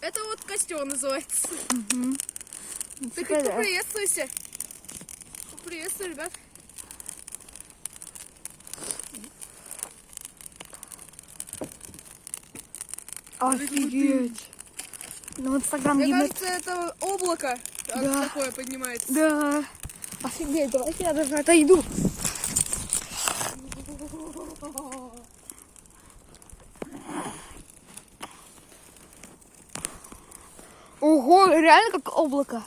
Это вот костер называется. Угу. Ты хоть поприветствуйся. Поприветствуй, ребят. Офигеть. Ну, Инстаграм Мне Димы. кажется, это облако Да. такое поднимается. Да. Офигеть, давайте я даже отойду. Ого, реально как облако.